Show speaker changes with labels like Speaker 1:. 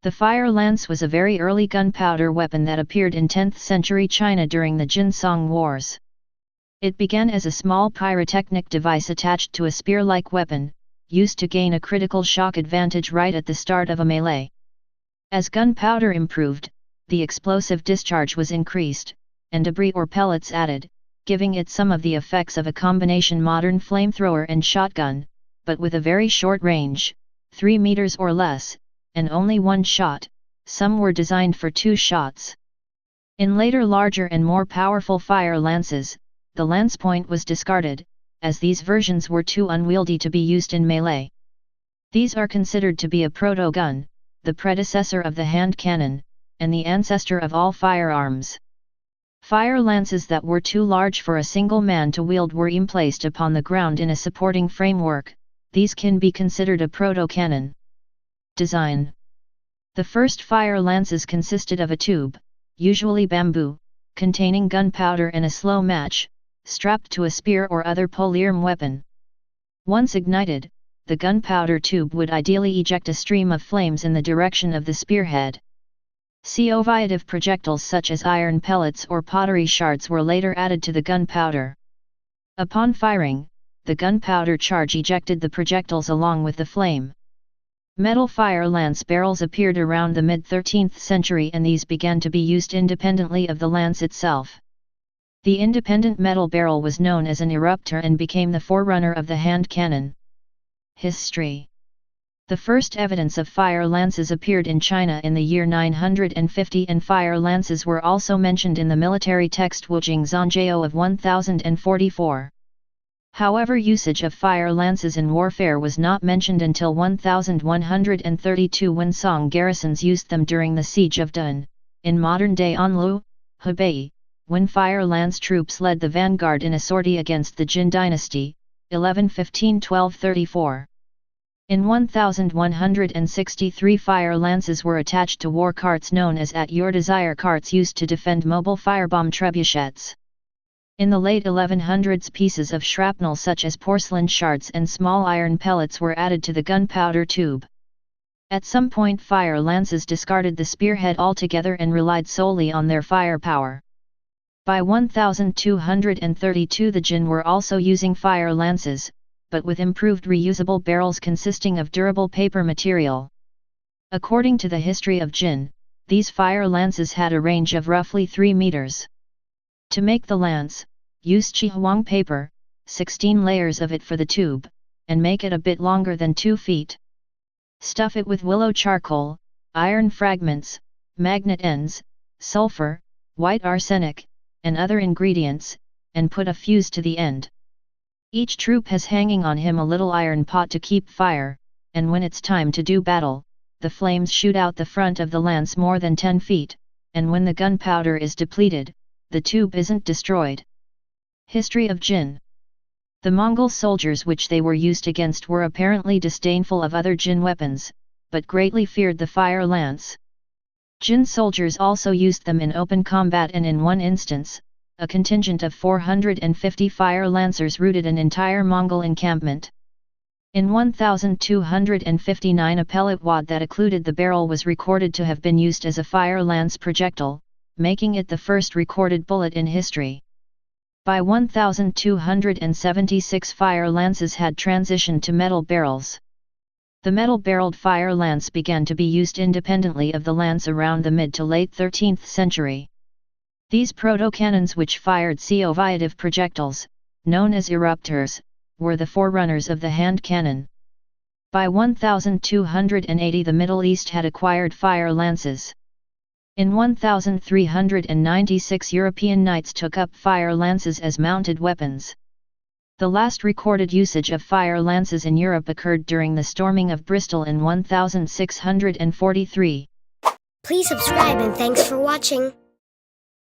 Speaker 1: The fire lance was a very early gunpowder weapon that appeared in 10th century China during the Jin-Song Wars. It began as a small pyrotechnic device attached to a spear-like weapon, used to gain a critical shock advantage right at the start of a melee. As gunpowder improved, the explosive discharge was increased, and debris or pellets added, giving it some of the effects of a combination modern flamethrower and shotgun, but with a very short range, 3 meters or less, and only one shot. Some were designed for 2 shots. In later larger and more powerful fire lances, the lance point was discarded, as these versions were too unwieldy to be used in melee. These are considered to be a proto-gun, the predecessor of the hand cannon, and the ancestor of all firearms. Fire lances that were too large for a single man to wield were emplaced upon the ground in a supporting framework. These can be considered a proto-cannon. Design. The first fire lances consisted of a tube, usually bamboo, containing gunpowder and a slow match, strapped to a spear or other polearm weapon. Once ignited, the gunpowder tube would ideally eject a stream of flames in the direction of the spearhead. Coviative projectiles such as iron pellets or pottery shards were later added to the gunpowder. Upon firing, the gunpowder charge ejected the projectiles along with the flame. Metal fire lance barrels appeared around the mid-13th century, and these began to be used independently of the lance itself. The independent metal barrel was known as an eruptor and became the forerunner of the hand cannon. History. The first evidence of fire lances appeared in China in the year 950, and fire lances were also mentioned in the military text Wujing Zhangjiao of 1044. However, usage of fire lances in warfare was not mentioned until 1132, when Song garrisons used them during the siege of Dun, in modern-day Anlu, Hebei, when fire lance troops led the vanguard in a sortie against the Jin dynasty, 1115–1234. In 1163, fire lances were attached to war carts known as at your desire carts, used to defend mobile firebomb trebuchets. In the late 1100s, pieces of shrapnel such as porcelain shards and small iron pellets were added to the gunpowder tube. At some point, fire lances discarded the spearhead altogether and relied solely on their firepower. By 1232, the Jin were also using fire lances, but with improved reusable barrels consisting of durable paper material. According to the history of Jin, these fire lances had a range of roughly 3 meters. To make the lance, use chihuang paper, 16 layers of it for the tube, and make it a bit longer than 2 feet. Stuff it with willow charcoal, iron fragments, magnet ends, sulfur, white arsenic, and other ingredients, and put a fuse to the end. Each troop has hanging on him a little iron pot to keep fire, and when it's time to do battle, the flames shoot out the front of the lance more than 10 feet, and when the gunpowder is depleted, the tube isn't destroyed. History of Jin. The Mongol soldiers which they were used against were apparently disdainful of other Jin weapons, but greatly feared the fire lance. Jin soldiers also used them in open combat, and in one instance, a contingent of 450 fire lancers routed an entire Mongol encampment. In 1259, a pellet wad that occluded the barrel was recorded to have been used as a fire lance projectile, making it the first recorded bullet in history. By 1276, fire lances had transitioned to metal barrels. The metal-barreled fire lance began to be used independently of the lance around the mid to late 13th century. These proto-cannons, which fired coviative projectiles, known as eruptors, were the forerunners of the hand cannon. By 1280, the Middle East had acquired fire lances. In 1396, European knights took up fire lances as mounted weapons. The last recorded usage of fire lances in Europe occurred during the storming of Bristol in 1643.
Speaker 2: Please subscribe and thanks for watching.